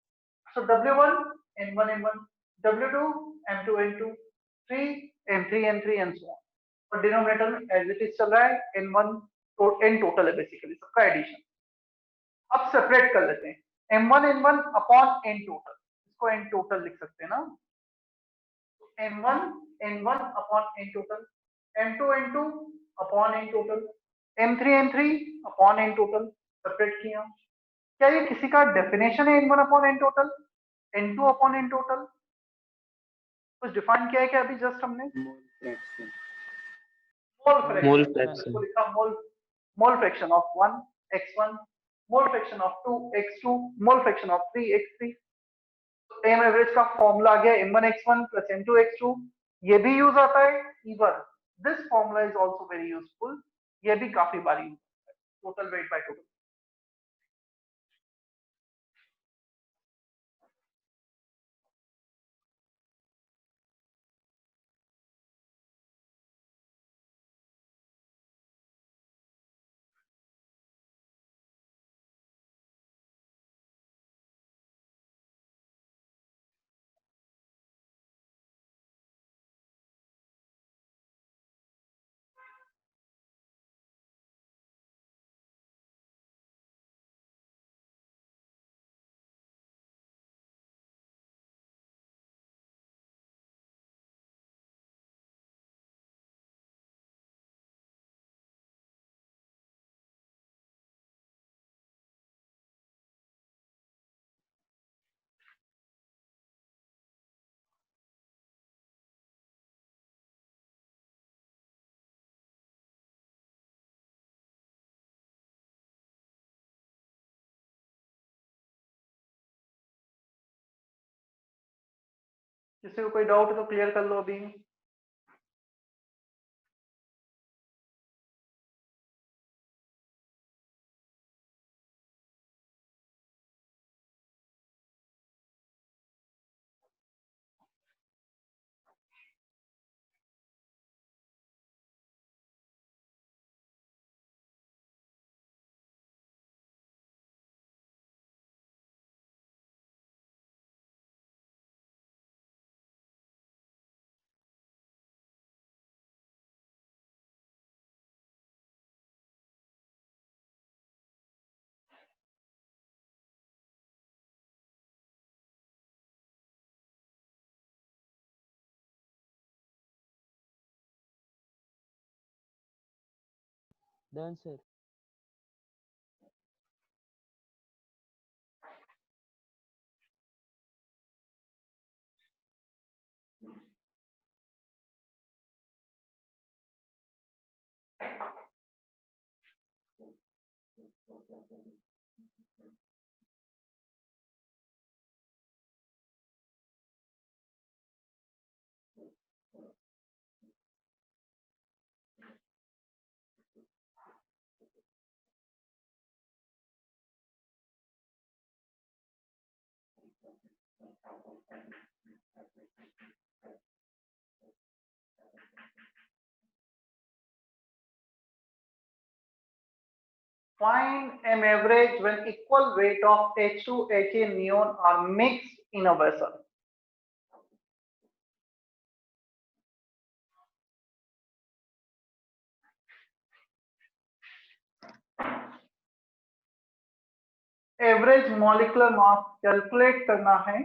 So W1 N1 N1, W2 M2 N2, 3 M3 N3 and so on. और डिनोमिनेटर में एज इट इज चल रहा है N1 तो N टोटल है बेसिकली सबका एडिशन। अब सेपरेट कर लेते हैं, M1 N1 upon N total, इसको N टोटल लिख सकते हैं ना, M1 N1 upon N total, M2 N2 upon N total, M3 N3 upon N total, separate किया। क्या ये किसी का डेफिनेशन है N1 upon N total, N2 upon N total? कुछ डिफाइन किया है क्या अभी जस्ट हमने? Mole fraction. मोल फ्रैक्शन, मोल इसको फ्रैक्शन। लिखा मोल, mole fraction of 1 x1, mole fraction of 2 x2, mole fraction of 3 x3. m average का फॉर्मूला आ गया m1 x1 plus m2 x2, ये भी यूज आता है. Even this formula is also very useful, ये भी काफी बार यूज होता है. Total weight by total. किसी को कोई डाउट है तो क्लियर कर लो अभी. Done, sir. Find m average when equal weight of H2 Ha neon are mixed in a vessel. Average molecular mass calculate करना है.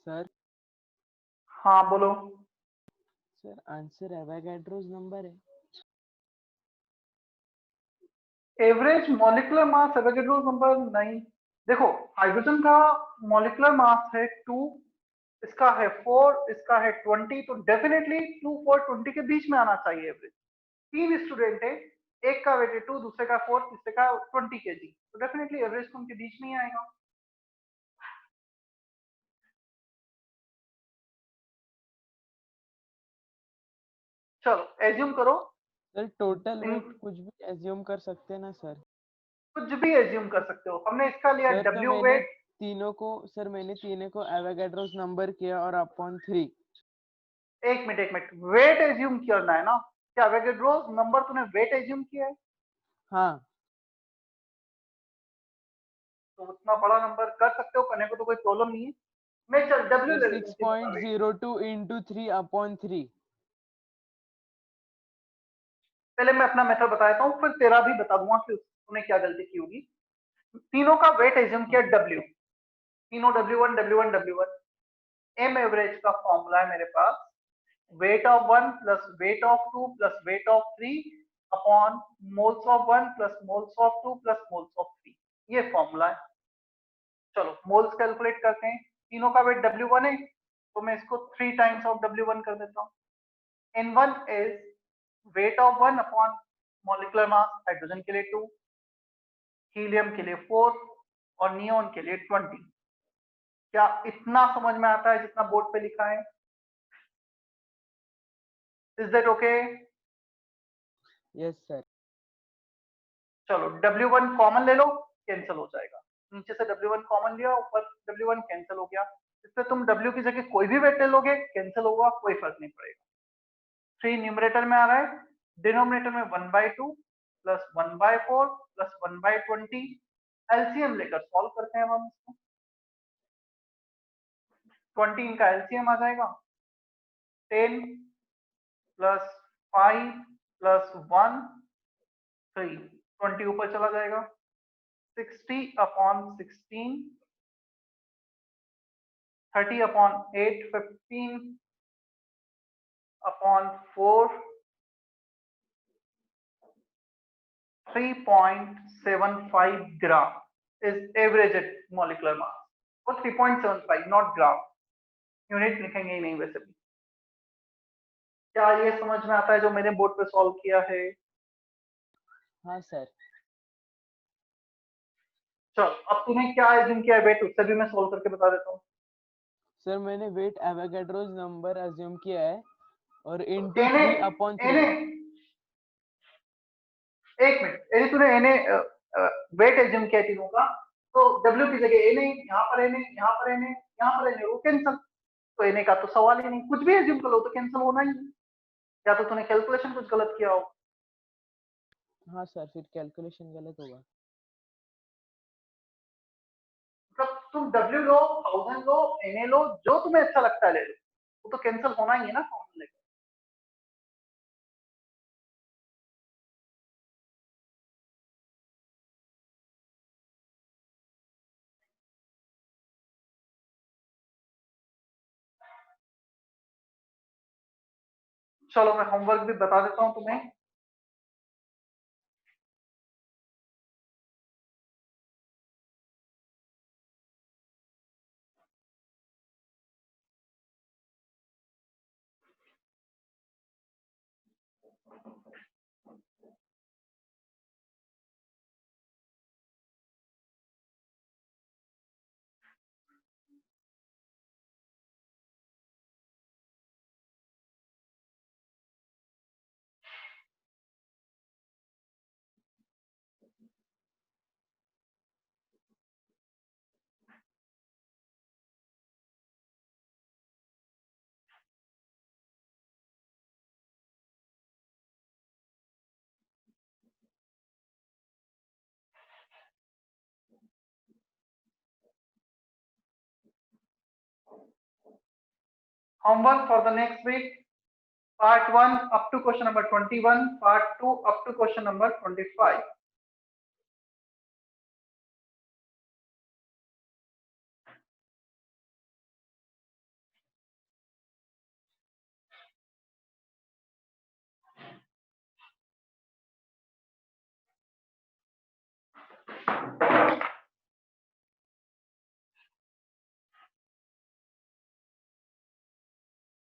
सर हाँ बोलो। सर आंसर एवोगैड्रोस नंबर है। Average molecular mass Avogadro number नहीं। देखो hydrogen का molecular mass है 2, इसका है 4, इसका है 20, तो डेफिनेटली 2, 4, 20 के बीच में आना चाहिए एवरेज। 3 स्टूडेंट है, एक का वेट है 2, दूसरे का 4, तीसरे का 20 केजी, तो डेफिनेटली एवरेज तो उनके बीच में ही आएगा। चलो एज्यूम करो। सर टोटल वेट कुछ भी एज्यूम कर सकते हैं ना सर? कुछ भी एज्यूम कर सकते हो, हमने इसका लिया सर तो डब्ल्यू मैंने वेट। तीनों को एवोगैड्रोस नंबर किया और अपॉन 3। एक मिनट वेट एज्यूम करना है ना, क्या एवोगैड्रोस नंबर तूने वेट एज्यूम किया है? हाँ तो उतना बड़ा नंबर कर सकते हो, करने को तो कोई प्रॉब्लम नहीं है। मैं चल डब्ल्यू सर ले लेता हूँ, क्या बता रहे हैं। 6.02 into 3 upon 3। पहले मैं अपना मेथड बता देता हूँ, फिर तेरा भी बता दूंगा कि तूने क्या गलती की होगी। तीनों का वेट एज्यूम किया डब्ल्यू, तीनों W1 W1 W1। M average का फॉर्मूला है मेरे पास, weight of 1 plus weight of 2 plus weight of 3 upon moles of 1 plus moles of 2 plus moles of 3, ये फॉर्मूला है। चलो मोल्स कैलकुलेट करते हैं। तीनों का वेट W1 है, तो मैं इसको 3 टाइम्स ऑफ W1 कर देता हूँ। N1 is wait of 1 upon molecular mass, hydrogen के लिए 2, हीलियम के लिए 4 और नियोन के लिए 20। क्या इतना समझ में आता है जितना बोर्ड पे लिखा है? Is that okay? Yes sir. चलो W1 कॉमन ले लो, कैंसिल हो जाएगा। नीचे से W1 कॉमन लिया, ऊपर W1 कैंसिल हो गया। इससे तुम W की जगह कोई भी वेट ले लोगे, कैंसिल होगा, कोई फर्क नहीं पड़ेगा। 3 न्यूमरेटर में आ रहा है, डिनोमिनेटर में 1/2 प्लस 1/4 प्लस 1/20। एलसीएम लेकर सॉल्व करते हैं हम इसको। 20 इनका एलसीएम आ जाएगा, 10 प्लस 5 प्लस 1 3, 20 ऊपर चला जाएगा, 60 upon 16, 30 upon 8, 15 upon 4, 3.75 gram is average molecular mass. और 3.75 नॉट ग्राम, यूनिट लिखेंगे ही नहीं वैसे भी। क्या ये समझ में आता है जो मैंने बोर्ड पे सॉल्व किया है? हाँ सर। चलो अब तूने क्या एज्यूम किया है वेट, उससे भी मैं सॉल्व करके बता देता हूँ। सर मैंने वेट एवोगैड्रोस नंबर अज्यूम किया है और इनटू एने 3 अपॉन 3। एने एक मिनट, यदि तूने एने वेट एज्यूम किया तीनों का, तो डब्ल्यू की जगह एने, यहाँ पर एने, यहाँ पर एने, यहाँ पर एने, वो कैंसिल। तो एने का तो सवाल ही नहीं, कुछ भी एज्यूम कर लो तो कैंसिल होना ही है। या तो तूने कैलकुलेशन कुछ गलत किया हो। हाँ सर, फिर कैलकुलेशन गलत होगा। मतलब तुम डब्ल्यू लो, 1000 लो, एने लो, जो तुम्हें अच्छा लगता है ले लो, वो तो कैंसिल होना ही है ना फॉर्मूले का। चलो मैं होमवर्क भी बता देता हूँ तुम्हें। Homework for the next week: Part 1 up to question number 21, Part 2 up to question number 25.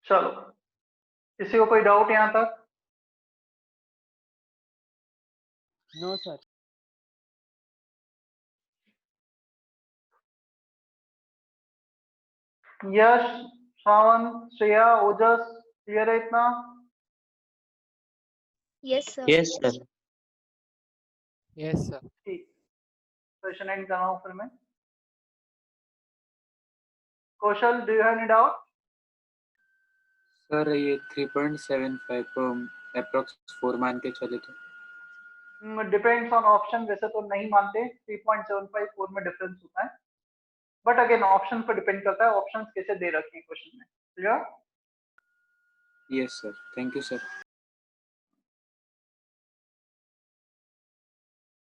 चलो, किसी को कोई डाउट यहाँ तक? No sir. Yash, Shravan, Shreya, Ojas, clear है इतना? Yes, sir. Yes, sir. Yes, sir. ठीक, सेशन एंड कर रहा हूँ फिर मैं। Kaushal, do you have any doubt? Sir ये 3.75 को अप्रोक्स 4 मान के चले तो डिपेंड्स ऑन ऑप्शन, वैसे तो नहीं मानते, 3.75 4 में डिफरेंस होता है, बट अगेन ऑप्शन पर डिपेंड करता है, ऑप्शंस कैसे दे रखे हैं क्वेश्चन में। Clear? Yes sir, thank you sir.